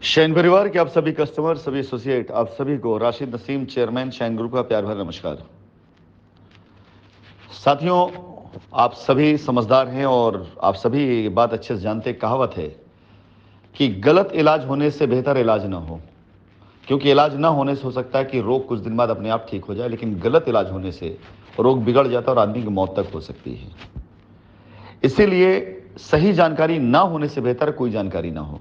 शैन परिवार के आप सभी कस्टमर, सभी एसोसिएट, आप सभी को राशिद नसीम, चेयरमैन शैन ग्रुप का प्यार भरा नमस्कार। साथियों, आप सभी समझदार हैं और आप सभी ये बात अच्छे से जानते, कहावत है कि गलत इलाज होने से बेहतर इलाज ना हो। क्योंकि इलाज ना होने से हो सकता है कि रोग कुछ दिन बाद अपने आप ठीक हो जाए, लेकिन गलत इलाज होने से रोग बिगड़ जाता है और आदमी की मौत तक हो सकती है। इसीलिए सही जानकारी ना होने से बेहतर कोई जानकारी ना हो।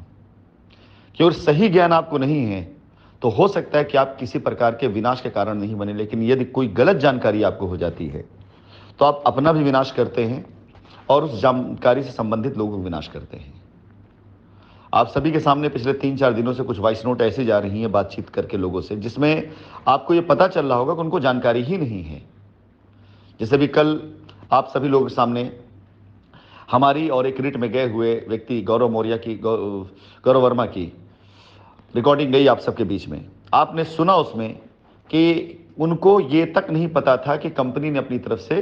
क्योंकि सही ज्ञान आपको नहीं है तो हो सकता है कि आप किसी प्रकार के विनाश के कारण नहीं बने, लेकिन यदि कोई गलत जानकारी आपको हो जाती है तो आप अपना भी विनाश करते हैं और उस जानकारी से संबंधित लोगों को विनाश करते हैं। आप सभी के सामने पिछले 3-4 दिनों से कुछ वॉइस नोट ऐसी जा रही हैं बातचीत करके लोगों से, जिसमें आपको ये पता चल रहा होगा कि उनको जानकारी ही नहीं है। जैसे भी कल आप सभी लोगों के सामने हमारी और एक रिट में गए हुए व्यक्ति गौरव मौर्य की, गौरव वर्मा की रिकॉर्डिंग गई आप सबके बीच में। आपने सुना उसमें कि उनको ये तक नहीं पता था कि कंपनी ने अपनी तरफ से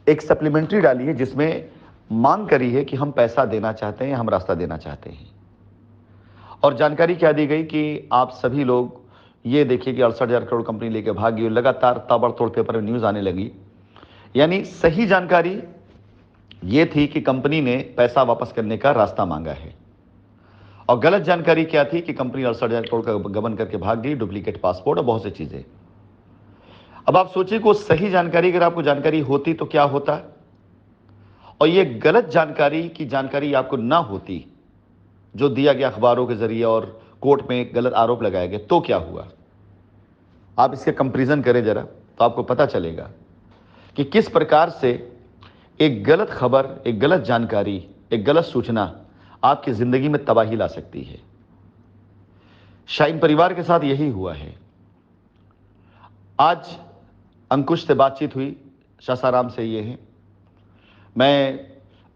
एक सप्लीमेंट्री डाली है जिसमें मांग करी है कि हम पैसा देना चाहते हैं, हम रास्ता देना चाहते हैं। और जानकारी क्या दी गई कि आप सभी लोग ये देखिए कि 68,000 करोड़ कंपनी लेके भाग गई। लगातार ताबड़तोड़ पेपर में न्यूज आने लगी। यानी सही जानकारी ये थी कि कंपनी ने पैसा वापस करने का रास्ता मांगा है, और गलत जानकारी क्या थी कि कंपनी 68,000 करोड़ का गबन करके भाग गई, डुप्लीकेट पासपोर्ट और बहुत सी चीजें। अब आप सोचिए कि सही जानकारी अगर आपको जानकारी होती तो क्या होता, और ये गलत जानकारी की जानकारी आपको ना होती जो दिया गया अखबारों के जरिए और कोर्ट में गलत आरोप लगाए गए, तो क्या हुआ। आप इसके कंपैरिजन करें जरा तो आपको पता चलेगा कि किस प्रकार से एक गलत खबर, एक गलत जानकारी, एक गलत सूचना आपकी जिंदगी में तबाही ला सकती है। शाइन परिवार के साथ यही हुआ है। आज अंकुश से बातचीत हुई, सासाराम से ये हैं। मैं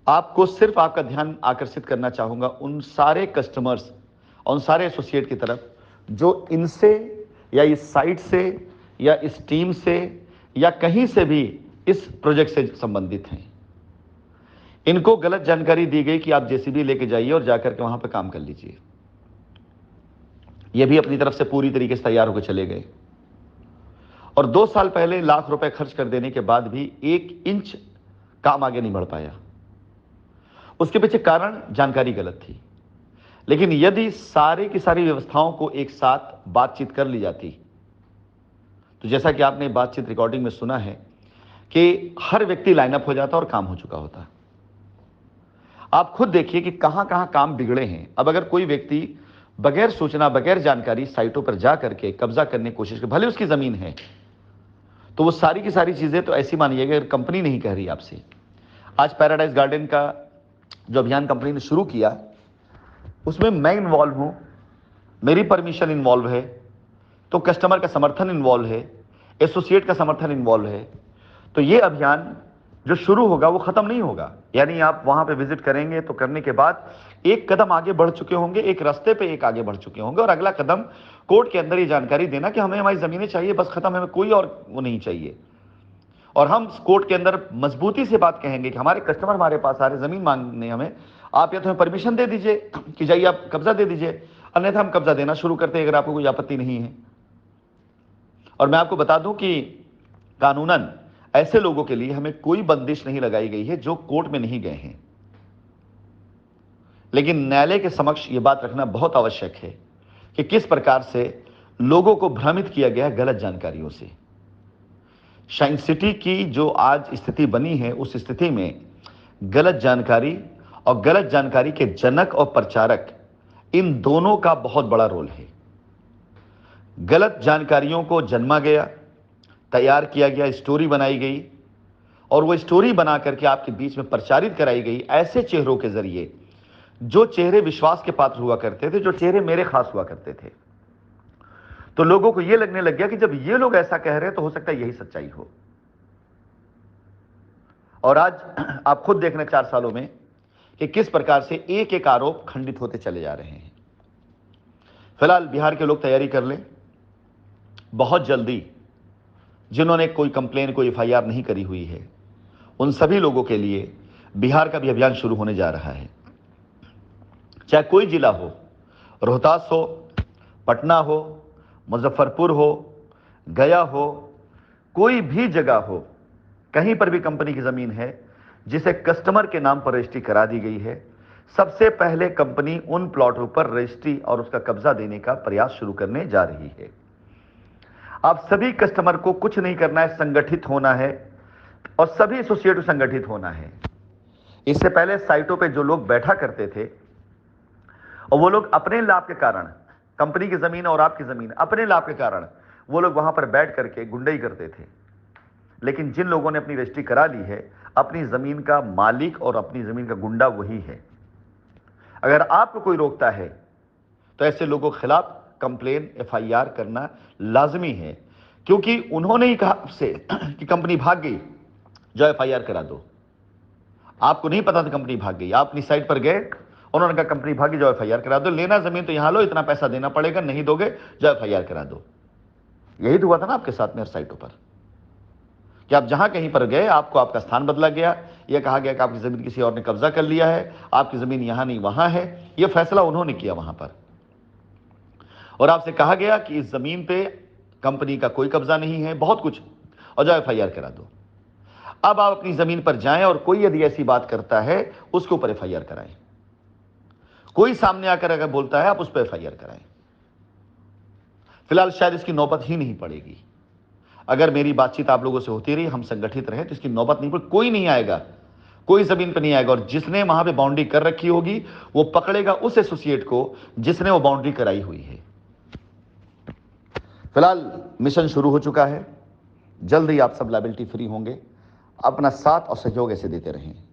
आपको सिर्फ आपका ध्यान आकर्षित करना चाहूंगा उन सारे कस्टमर्स और उन सारे एसोसिएट की तरफ जो इनसे या इस साइट से या इस टीम से या कहीं से भी इस प्रोजेक्ट से संबंधित हैं। इनको गलत जानकारी दी गई कि आप जेसीबी लेके जाइए और जाकर के वहां पर काम कर लीजिए। ये भी अपनी तरफ से पूरी तरीके से तैयार होकर चले गए, और 2 साल पहले लाख रुपए खर्च कर देने के बाद भी 1 इंच काम आगे नहीं बढ़ पाया। उसके पीछे कारण जानकारी गलत थी। लेकिन यदि सारी की सारी व्यवस्थाओं को एक साथ बातचीत कर ली जाती तो जैसा कि आपने बातचीत रिकॉर्डिंग में सुना है कि हर व्यक्ति लाइनअप हो जाता और काम हो चुका होता। आप खुद देखिए कि कहां कहां काम बिगड़े हैं। अब अगर कोई व्यक्ति बगैर सूचना, बगैर जानकारी साइटों पर जा करके कब्जा करने की कोशिश करे, भले उसकी जमीन है, तो वो सारी की सारी चीजें तो ऐसी मानिएगा अगर कंपनी नहीं कह रही आपसे। आज पैराडाइज गार्डन का जो अभियान कंपनी ने शुरू किया उसमें मैं इन्वॉल्व हूं, मेरी परमिशन इन्वॉल्व है, तो कस्टमर का समर्थन इन्वॉल्व है, एसोसिएट का समर्थन इन्वॉल्व है। तो ये अभियान जो शुरू होगा वो खत्म नहीं होगा। यानी आप वहां पे विजिट करेंगे तो करने के बाद एक कदम आगे बढ़ चुके होंगे, एक रास्ते पे एक आगे बढ़ चुके होंगे, और अगला कदम कोर्ट के अंदर ये जानकारी देना कि हमें हमारी जमीनें चाहिए, बस खत्म, हमें कोई और वो नहीं चाहिए। और हम कोर्ट के अंदर मजबूती से बात कहेंगे कि हमारे कस्टमर हमारे पास आ रहे, जमीन मांगने हमें, आप या तो हमें परमिशन दे दीजिए कि जाइए आप कब्जा दे दीजिए, अन्यथा हम कब्जा देना शुरू करते हैं अगर आपको कोई आपत्ति नहीं है। और मैं आपको बता दूं कि कानूनन ऐसे लोगों के लिए हमें कोई बंदिश नहीं लगाई गई है जो कोर्ट में नहीं गए हैं। लेकिन न्यायालय के समक्ष यह बात रखना बहुत आवश्यक है कि किस प्रकार से लोगों को भ्रमित किया गया है गलत जानकारियों से। शाइन सिटी की जो आज स्थिति बनी है, उस स्थिति में गलत जानकारी और गलत जानकारी के जनक और प्रचारक, इन दोनों का बहुत बड़ा रोल है। गलत जानकारियों को जन्मा गया, तैयार किया गया, स्टोरी बनाई गई, और वो स्टोरी बना करके आपके बीच में प्रचारित कराई गई ऐसे चेहरों के जरिए जो चेहरे विश्वास के पात्र हुआ करते थे, जो चेहरे मेरे खास हुआ करते थे। तो लोगों को यह लगने लग गया कि जब ये लोग ऐसा कह रहे हैं तो हो सकता है यही सच्चाई हो। और आज आप खुद देखना 4 सालों में कि किस प्रकार से एक एक आरोप खंडित होते चले जा रहे हैं। फिलहाल बिहार के लोग तैयारी कर लें। बहुत जल्दी जिन्होंने कोई कंप्लेन, कोई एफआईआर नहीं करी हुई है, उन सभी लोगों के लिए बिहार का भी अभियान शुरू होने जा रहा है। चाहे कोई जिला हो, रोहतास हो, पटना हो, मुजफ्फरपुर हो, गया हो, कोई भी जगह हो, कहीं पर भी कंपनी की जमीन है जिसे कस्टमर के नाम पर रजिस्ट्री करा दी गई है, सबसे पहले कंपनी उन प्लॉटों पर रजिस्ट्री और उसका कब्जा देने का प्रयास शुरू करने जा रही है। आप सभी कस्टमर को कुछ नहीं करना है, संगठित होना है और सभी एसोसिएट संगठित होना है। इससे पहले साइटों पे जो लोग बैठा करते थे और वो लोग अपने लाभ के कारण, कंपनी की जमीन और आपकी जमीन अपने लाभ के कारण वो लोग वहां पर बैठ करके गुंडई करते थे। लेकिन जिन लोगों ने अपनी रजिस्ट्री करा ली है, अपनी जमीन का मालिक और अपनी जमीन का गुंडा वही है। अगर आपको कोई रोकता है तो ऐसे लोगों के खिलाफ कंप्लेन, एफआईआर करना लाजमी है, क्योंकि उन्होंने ही कहा आपसे कि कंपनी भाग गई, जो एफआईआर करा दो। आपको नहीं पता था कंपनी भाग गई, आप अपनी साइट पर गए, उन्होंने कहा कंपनी भागी, जो एफआईआर करा दो, लेना जमीन तो यहां लो, इतना पैसा देना पड़ेगा, नहीं दोगे जो एफआईआर करा दो। यही तो हुआ था ना आपके साथ में हर साइटों पर, कि आप जहां कहीं पर गए आपको आपका स्थान बदला गया, यह कहा गया कि आपकी जमीन किसी और ने कब्जा कर लिया है, आपकी जमीन यहां नहीं वहां है। यह फैसला उन्होंने किया वहां पर, और आपसे कहा गया कि इस जमीन पे कंपनी का कोई कब्जा नहीं है, बहुत कुछ, और जो एफआईआर करा दो। अब आप अपनी जमीन पर जाएं और कोई यदि ऐसी बात करता है उसके ऊपर एफआईआर कराएं। कोई सामने आकर अगर बोलता है आप उस पर एफआईआर कराएं। फिलहाल शायद इसकी नौबत ही नहीं पड़ेगी। अगर मेरी बातचीत आप लोगों से होती रही, हम संगठित रहे, तो इसकी नौबत नहीं पड़ेगी। कोई नहीं आएगा, कोई जमीन पर नहीं आएगा, और जिसने वहां पे बाउंड्री कर रखी होगी वो पकड़ेगा उस एसोसिएट को जिसने वो बाउंड्री कराई हुई है। फिलहाल मिशन शुरू हो चुका है, जल्द ही आप सब लायबिलिटी फ्री होंगे। अपना साथ और सहयोग ऐसे देते रहें।